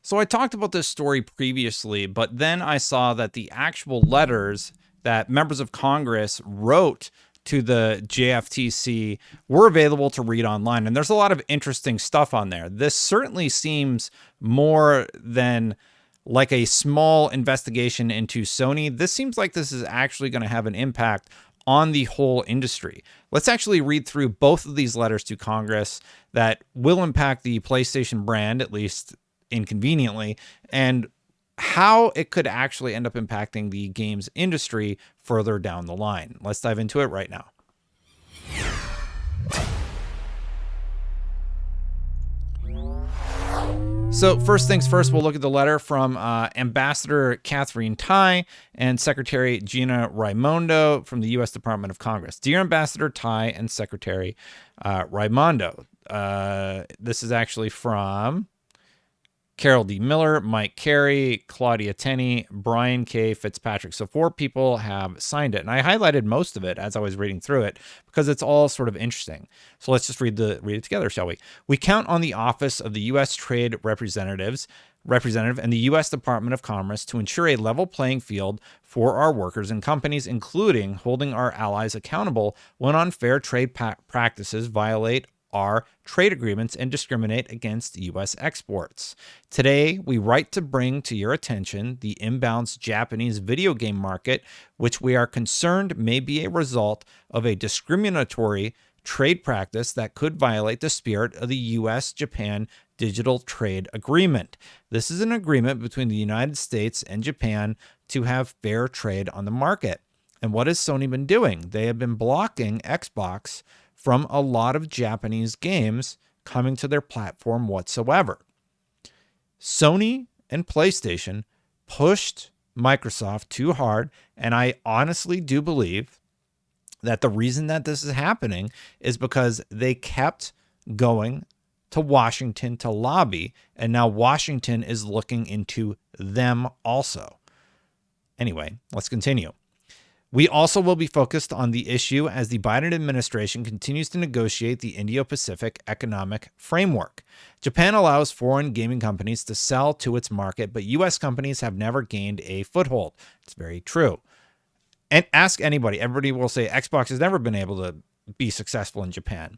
So I talked about this story previously, but then I saw that the actual letters that members of Congress wrote to the JFTC were available to read online. And there's a lot of interesting stuff on there. This certainly seems more than like a small investigation into Sony. This seems like this is actually going to have an impact on the whole industry. Let's actually read through both of these letters to Congress that will impact the PlayStation brand, at least inconveniently, and how it could actually end up impacting the games industry further down the line. Let's dive into it right now. So first things first, we'll look at the letter from Ambassador Catherine Tai and Secretary Gina Raimondo from the U.S. Department of Congress. Dear Ambassador Tai and Secretary Raimondo, this is actually from Carol D. Miller, Mike Carey, Claudia Tenney, Brian K. Fitzpatrick. So 4 people have signed it. And I highlighted most of it as I was reading through it because it's all sort of interesting. So let's just read it together, shall we? We count on the Office of the U.S. Trade Representative and the U.S. Department of Commerce to ensure a level playing field for our workers and companies, including holding our allies accountable when unfair trade practices violate our trade agreements and discriminate against U.S. exports. Today, we write to bring to your attention the imbalanced Japanese video game market, which we are concerned may be a result of a discriminatory trade practice that could violate the spirit of the U.S.-Japan Digital Trade Agreement. This is an agreement between the United States and Japan to have fair trade on the market. And what has Sony been doing? They have been blocking Xbox from a lot of Japanese games coming to their platform whatsoever. Sony and PlayStation pushed Microsoft too hard, and I honestly do believe that the reason that this is happening is because they kept going to Washington to lobby, and now Washington is looking into them also. Anyway, let's continue. We also will be focused on the issue as the Biden administration continues to negotiate the Indo-Pacific Economic Framework. Japan allows foreign gaming companies to sell to its market, but U.S. companies have never gained a foothold. It's very true. And ask anybody. Everybody will say Xbox has never been able to be successful in Japan.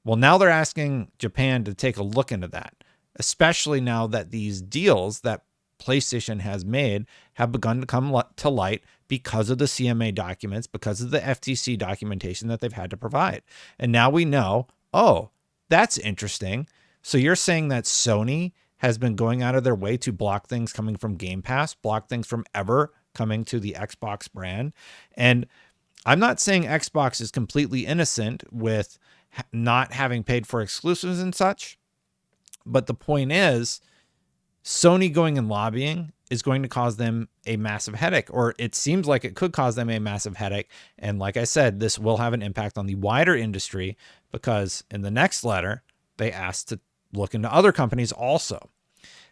Well, now they're asking Japan to take a look into that, especially now that these deals that PlayStation has made have begun to come to light because of the CMA documents, because of the FTC documentation that they've had to provide. And now we know, oh, that's interesting. So you're saying that Sony has been going out of their way to block things coming from Game Pass, block things from ever coming to the Xbox brand. And I'm not saying Xbox is completely innocent with not having paid for exclusives and such, but the point is, Sony going and lobbying is going to cause them a massive headache, or it seems like it could cause them a massive headache. And like I said, this will have an impact on the wider industry because in the next letter, they asked to look into other companies also.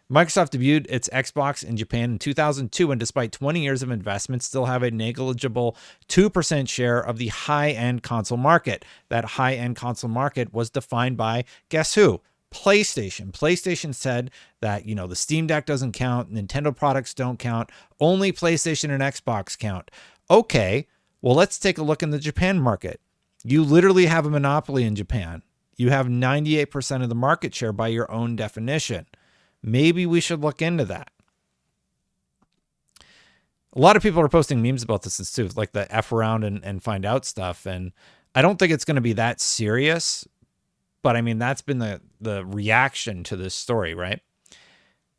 Microsoft debuted its Xbox in Japan in 2002, and despite 20 years of investment, still have a negligible 2% share of the high-end console market. That high-end console market was defined by, guess who? PlayStation. PlayStation said that, the Steam Deck doesn't count, Nintendo products don't count, only PlayStation and Xbox count. Okay, well, let's take a look in the Japan market. You literally have a monopoly in Japan. You have 98% of the market share by your own definition. Maybe we should look into that. A lot of people are posting memes about this too, like the F around and find out stuff. And I don't think it's going to be that serious. But I mean, that's been the reaction to this story, right?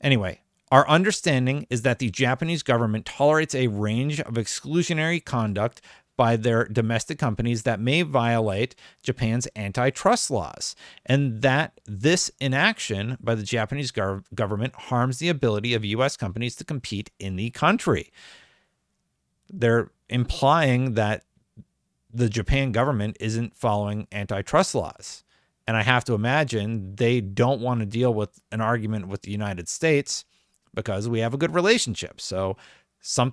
Anyway, our understanding is that the Japanese government tolerates a range of exclusionary conduct by their domestic companies that may violate Japan's antitrust laws, and that this inaction by the Japanese government harms the ability of U.S. companies to compete in the country. They're implying that the Japan government isn't following antitrust laws. And I have to imagine they don't want to deal with an argument with the United States because we have a good relationship. So some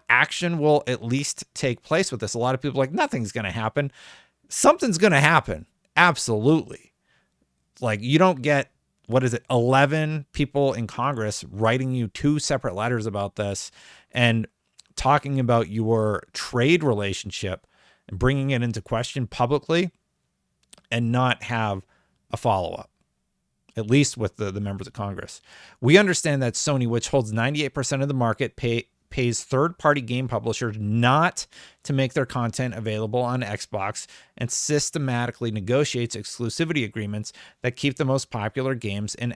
action will at least take place with this. A lot of people are like, nothing's going to happen. Something's going to happen. Absolutely. Like, you don't get what is it, 11 people in Congress writing you 2 separate letters about this and talking about your trade relationship and bringing it into question publicly and not have a follow-up, at least with the members of Congress. We understand that Sony, which holds 98% of the market, pays third-party game publishers not to make their content available on Xbox and systematically negotiates exclusivity agreements that keep the most popular games in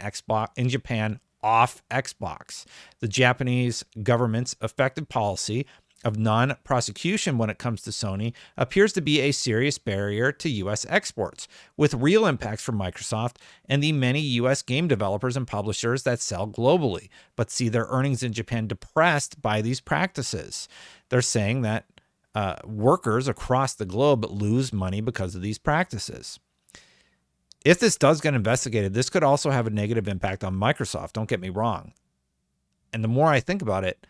Japan off Xbox. The Japanese government's effective policy of non-prosecution when it comes to Sony appears to be a serious barrier to U.S. exports, with real impacts for Microsoft and the many U.S. game developers and publishers that sell globally, but see their earnings in Japan depressed by these practices. They're saying that workers across the globe lose money because of these practices. If this does get investigated, this could also have a negative impact on Microsoft, don't get me wrong. And the more I think about it,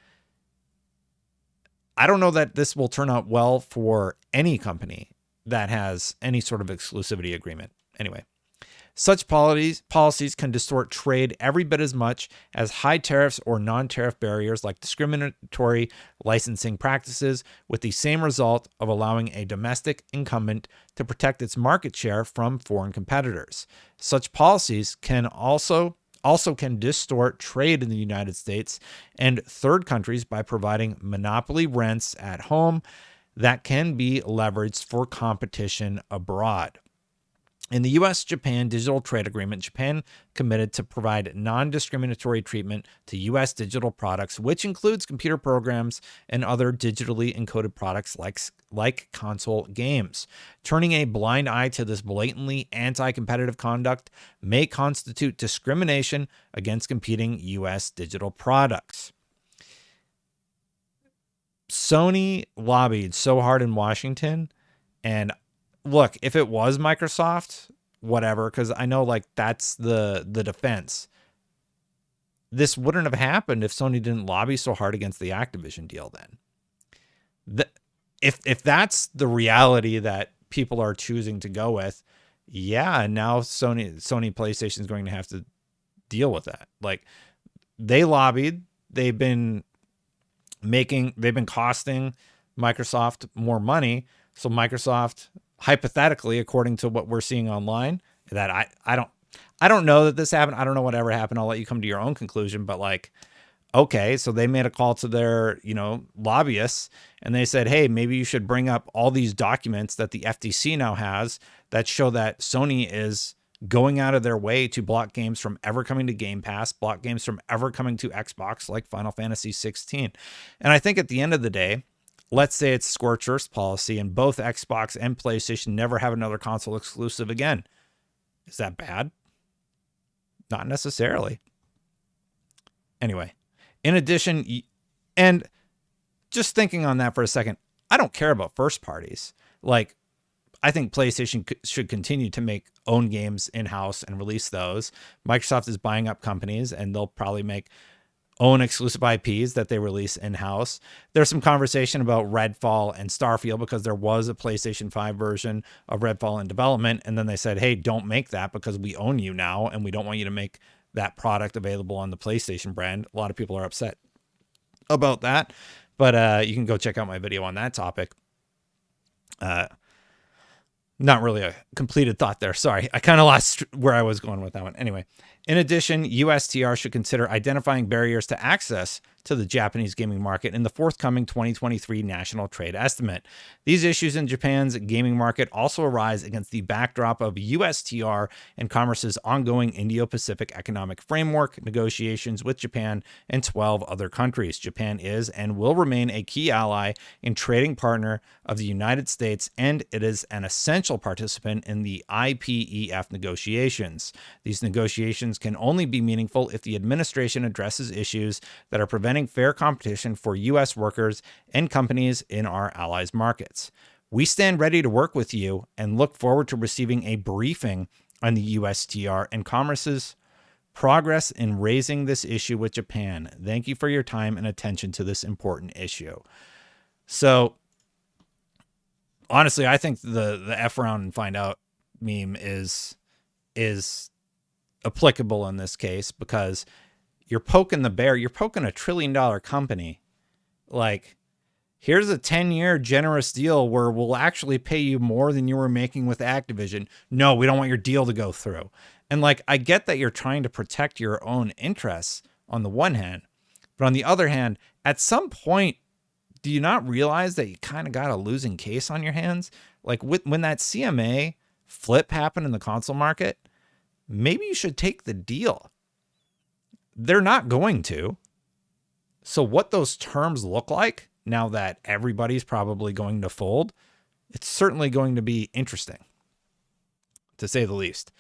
I don't know that this will turn out well for any company that has any sort of exclusivity agreement. Anyway, such policies can distort trade every bit as much as high tariffs or non-tariff barriers like discriminatory licensing practices, with the same result of allowing a domestic incumbent to protect its market share from foreign competitors. Such policies can also can distort trade in the United States and third countries by providing monopoly rents at home that can be leveraged for competition abroad. In the U.S.-Japan Digital Trade Agreement, Japan committed to provide non-discriminatory treatment to U.S. digital products, which includes computer programs and other digitally encoded products like console games. Turning a blind eye to this blatantly anti-competitive conduct may constitute discrimination against competing U.S. digital products. Sony lobbied so hard in Washington, and look, if it was Microsoft, whatever, because I know like that's the defense. This wouldn't have happened if Sony didn't lobby so hard against the Activision deal then. If that's the reality that people are choosing to go with, yeah, now Sony PlayStation is going to have to deal with that. Like, they lobbied, they've been costing Microsoft more money, so Microsoft, hypothetically, according to what we're seeing online, that I don't know that this happened. I don't know whatever happened. I'll let you come to your own conclusion. But like, okay, so they made a call to their, lobbyists, and they said, hey, maybe you should bring up all these documents that the FTC now has that show that Sony is going out of their way to block games from ever coming to Game Pass, block games from ever coming to Xbox, like Final Fantasy 16. And I think at the end of the day, let's say it's scorched earth policy and both Xbox and PlayStation never have another console exclusive again. Is that bad? Not necessarily. Anyway, in addition, and just thinking on that for a second, I don't care about first parties. Like, I think PlayStation should continue to make own games in-house and release those. Microsoft is buying up companies, and they'll probably make own exclusive IPs that they release in-house. There's some conversation about Redfall and Starfield because there was a PlayStation 5 version of Redfall in development, and then they said, hey, don't make that because we own you now, and we don't want you to make that product available on the PlayStation brand. A lot of people are upset about that, but you can go check out my video on that topic. Not really a completed thought there. Sorry, I kind of lost where I was going with that one. Anyway, in addition, USTR should consider identifying barriers to access to the Japanese gaming market in the forthcoming 2023 National Trade Estimate. These issues in Japan's gaming market also arise against the backdrop of USTR and Commerce's ongoing Indo-Pacific Economic Framework negotiations with Japan and 12 other countries. Japan is and will remain a key ally and trading partner of the United States, and it is an essential participant in the IPEF negotiations. These negotiations can only be meaningful if the administration addresses issues that are preventing fair competition for U.S. workers and companies in our allies' markets. We stand ready to work with you and look forward to receiving a briefing on the USTR and Commerce's progress in raising this issue with Japan. Thank you for your time and attention to this important issue. So, honestly, I think the F around and find out meme is applicable in this case because you're poking the bear. You're poking a $1 trillion company. Like, here's a 10-year generous deal where we'll actually pay you more than you were making with Activision. No, we don't want your deal to go through. And like, I get that you're trying to protect your own interests on the one hand, but on the other hand, at some point, do you not realize that you kind of got a losing case on your hands? Like when that CMA flip happened in the console market, maybe you should take the deal. They're not going to. So what those terms look like now that everybody's probably going to fold, it's certainly going to be interesting, to say the least.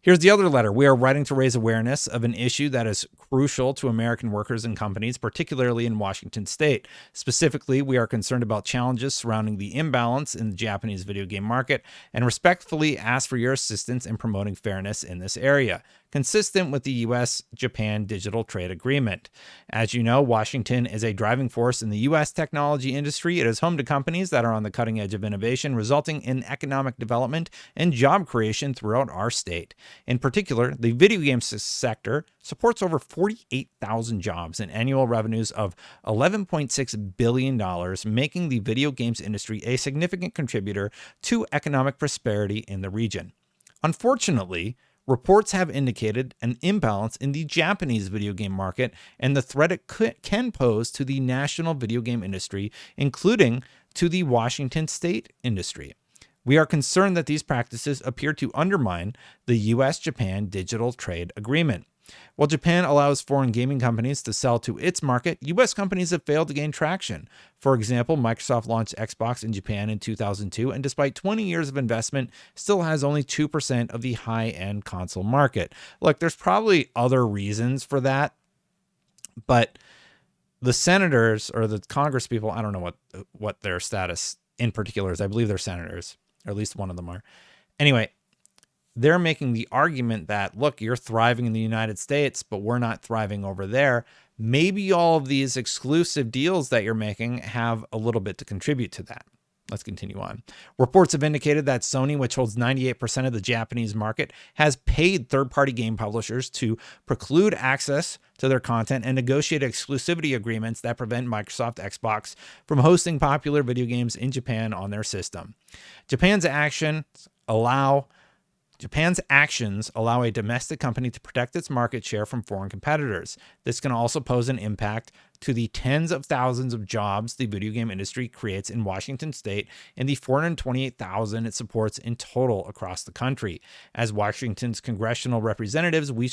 Here's the other letter. We are writing to raise awareness of an issue that is crucial to American workers and companies, particularly in Washington state. Specifically, we are concerned about challenges surrounding the imbalance in the Japanese video game market and respectfully ask for your assistance in promoting fairness in this area, consistent with the U.S.-Japan Digital Trade Agreement. As you know, Washington is a driving force in the U.S. technology industry. It is home to companies that are on the cutting edge of innovation, resulting in economic development and job creation throughout our state. In particular, the video game sector supports over 48,000 jobs and annual revenues of $11.6 billion, making the video games industry a significant contributor to economic prosperity in the region. Unfortunately, reports have indicated an imbalance in the Japanese video game market and the threat it can pose to the national video game industry, including to the Washington state industry. We are concerned that these practices appear to undermine the U.S.-Japan Digital Trade Agreement. While Japan allows foreign gaming companies to sell to its market, U.S. companies have failed to gain traction. For example, Microsoft launched Xbox in Japan in 2002, and despite 20 years of investment, still has only 2% of the high-end console market. Look, there's probably other reasons for that, but the senators or the Congress people, I don't know what their status in particular is. I believe they're senators, or at least one of them are. Anyway, they're making the argument that, look, you're thriving in the United States, but we're not thriving over there. Maybe all of these exclusive deals that you're making have a little bit to contribute to that. Let's continue on. Reports have indicated that Sony, which holds 98% of the Japanese market, has paid third-party game publishers to preclude access to their content and negotiate exclusivity agreements that prevent Microsoft Xbox from hosting popular video games in Japan on their system. Japan's actions allow a domestic company to protect its market share from foreign competitors. This can also pose an impact to the tens of thousands of jobs the video game industry creates in Washington state and the 428,000 it supports in total across the country. As Washington's congressional representatives, we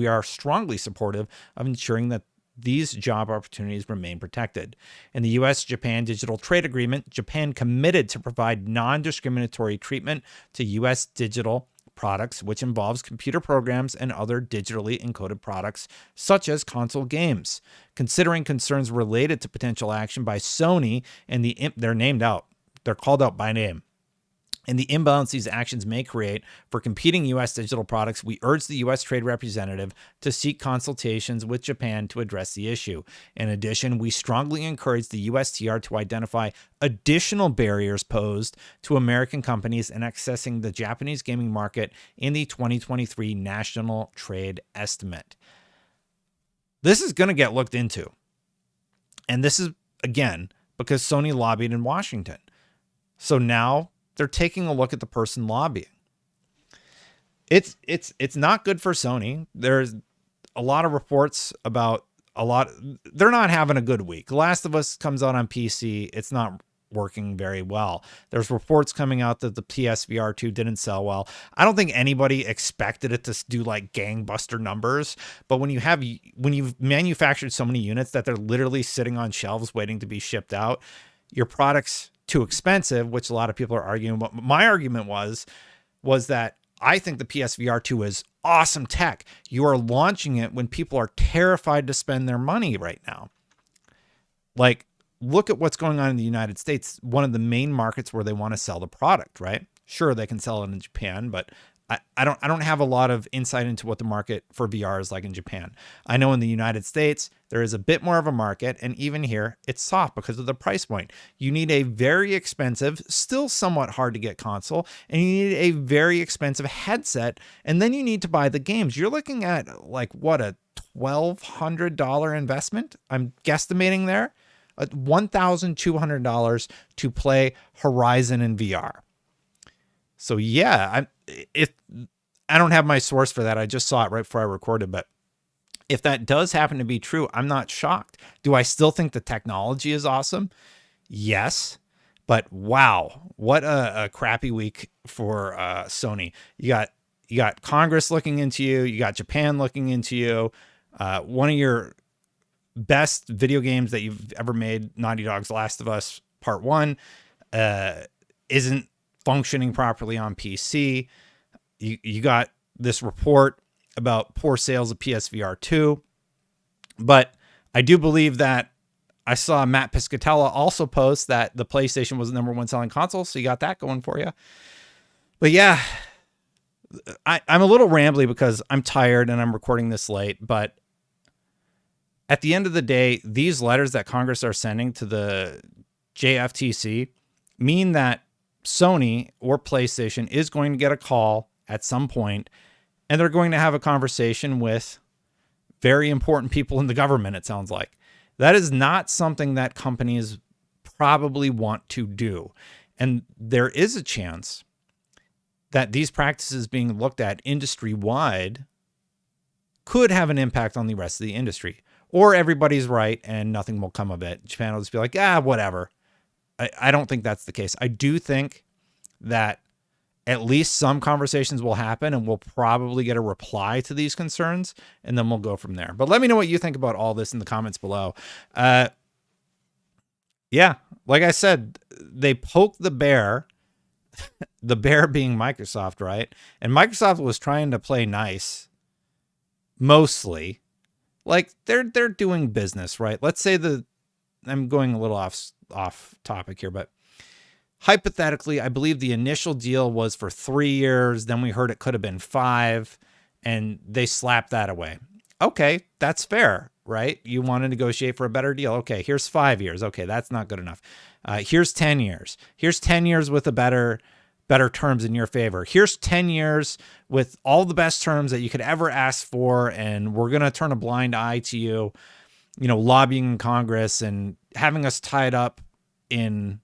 are strongly supportive of ensuring that these job opportunities remain protected. In the U.S.-Japan Digital Trade Agreement, Japan committed to provide non-discriminatory treatment to U.S. digital products, which involves computer programs and other digitally encoded products, such as console games. Considering concerns related to potential action by Sony and they're named out, they're called out by name, and the imbalance these actions may create for competing U.S. digital products, we urge the U.S. Trade Representative to seek consultations with Japan to address the issue. In addition, we strongly encourage the USTR to identify additional barriers posed to American companies in accessing the Japanese gaming market in the 2023 National Trade Estimate. This is going to get looked into. And this is, again, because Sony lobbied in Washington. So now they're taking a look at the person lobbying. It's not good for Sony. There's a lot of reports about they're not having a good week. Last of Us comes out on PC. It's not working very well. There's reports coming out that the PSVR 2 didn't sell well. I don't think anybody expected it to do like gangbuster numbers, but when you've manufactured so many units that they're literally sitting on shelves waiting to be shipped out, your product's too expensive, which a lot of people are arguing. But my argument was that I think the PSVR 2 is awesome tech. You are launching it when people are terrified to spend their money right now. Like, look at what's going on in the United States, one of the main markets where they want to sell the product, right? Sure, they can sell it in Japan, but I don't have a lot of insight into what the market for VR is like in Japan. I know in the United States there is a bit more of a market, and even here it's soft because of the price point. You need a very expensive, still somewhat hard to get console, and you need a very expensive headset, and then you need to buy the games. You're looking at like what, a $1,200 investment? I'm guesstimating there. $1,200 to play Horizon in VR. So yeah, if I don't have my source for that, I just saw it right before I recorded, but if that does happen to be true, I'm not shocked. Do I still think the technology is awesome? Yes, but wow, what a crappy week for Sony. You got Congress looking into you, you got Japan looking into you. One of your best video games that you've ever made, Naughty Dog's Last of Us Part 1, isn't functioning properly on PC. You got this report about poor sales of PSVR 2. But I do believe that I saw Matt Piscatella also post that the PlayStation was the #1 selling console. So you got that going for you. But yeah, I'm a little rambly because I'm tired and I'm recording this late. But at the end of the day, these letters that Congress are sending to the JFTC mean that Sony or PlayStation is going to get a call at some point, and they're going to have a conversation with very important people in the government, it sounds like. That is not something that companies probably want to do. And there is a chance that these practices being looked at industry-wide could have an impact on the rest of the industry. Or everybody's right and nothing will come of it. Japan will just be like, whatever. I don't think that's the case. I do think that at least some conversations will happen and we'll probably get a reply to these concerns, and then we'll go from there. But let me know what you think about all this in the comments below. Yeah, like I said, they poked the bear, the bear being Microsoft, right? And Microsoft was trying to play nice, mostly. Like they're doing business, right? Let's say I'm going a little off topic here, but hypothetically, I believe the initial deal was for 3 years. Then we heard it could have been 5, and they slapped that away. Okay, that's fair, right? You want to negotiate for a better deal. Okay, here's 5 years. Okay, that's not good enough. Here's 10 years. Here's 10 years with a better terms in your favor. Here's 10 years with all the best terms that you could ever ask for, and we're going to turn a blind eye to you, lobbying in Congress and having us tied up in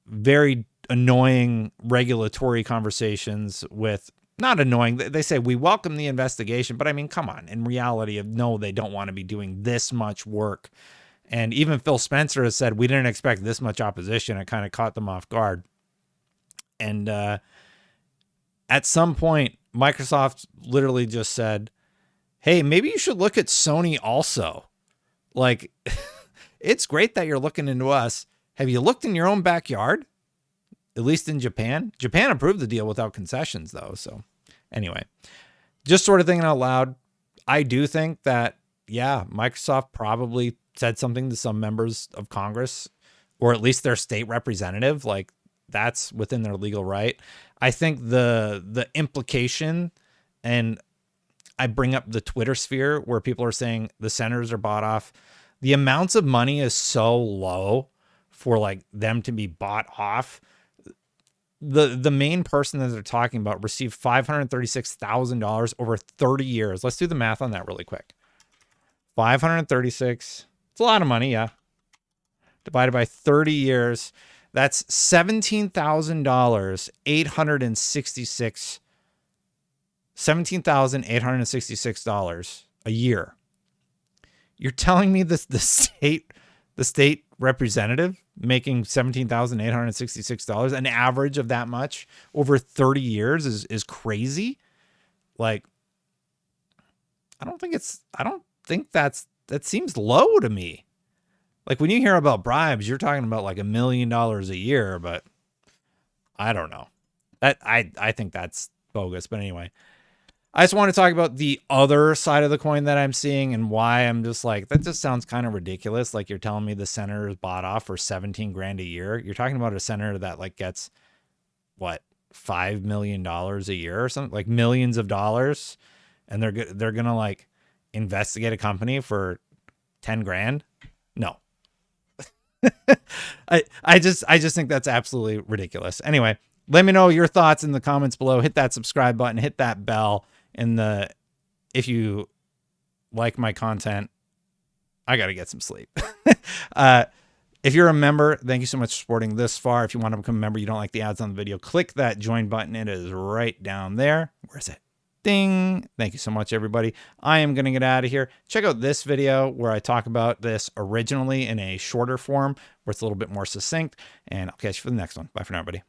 very annoying regulatory conversations with, not annoying, they say we welcome the investigation, but I mean, come on, in reality, no, they don't want to be doing this much work. And even Phil Spencer has said, we didn't expect this much opposition. It kind of caught them off guard. And at some point, Microsoft literally just said, hey, maybe you should look at Sony also. Like, it's great that you're looking into us. Have you looked in your own backyard? At least in Japan. Japan approved the deal without concessions, though. So anyway, just sort of thinking out loud, I do think that, yeah, Microsoft probably said something to some members of Congress, or at least their state representative. Like, that's within their legal right. I think the implication, and I bring up the Twitter sphere where people are saying the senators are bought off. The amounts of money is so low for like them to be bought off. The main person that they're talking about received $536,000 over 30 years. Let's do the math on that really quick. 536. It's a lot of money, yeah. Divided by 30 years. That's $17,866. $17,866 a year. You're telling me this the state representative making $17,866, an average of that much over 30 years is crazy? Like, I don't think that seems low to me. Like, when you hear about bribes, you're talking about like $1 million a year, but I don't know. I think that's bogus. But anyway, I just want to talk about the other side of the coin that I'm seeing and why I'm just like, that just sounds kind of ridiculous. Like, you're telling me the senator is bought off for 17 grand a year. You're talking about a senator that like gets what, $5 million a year or something, like millions of dollars, and they're gonna like investigate a company for 10 grand. No. I just think that's absolutely ridiculous. Anyway, let me know your thoughts in the comments below. Hit that subscribe button, hit that bell, and if you like my content, I got to get some sleep. If you're a member, thank you so much for supporting this far. If you want to become a member, you don't like the ads on the video, click that join button. It is right down there. Where is it? Ding. Thank you so much, everybody. I am going to get out of here. Check out this video where I talk about this originally in a shorter form where it's a little bit more succinct, and I'll catch you for the next one. Bye for now, everybody.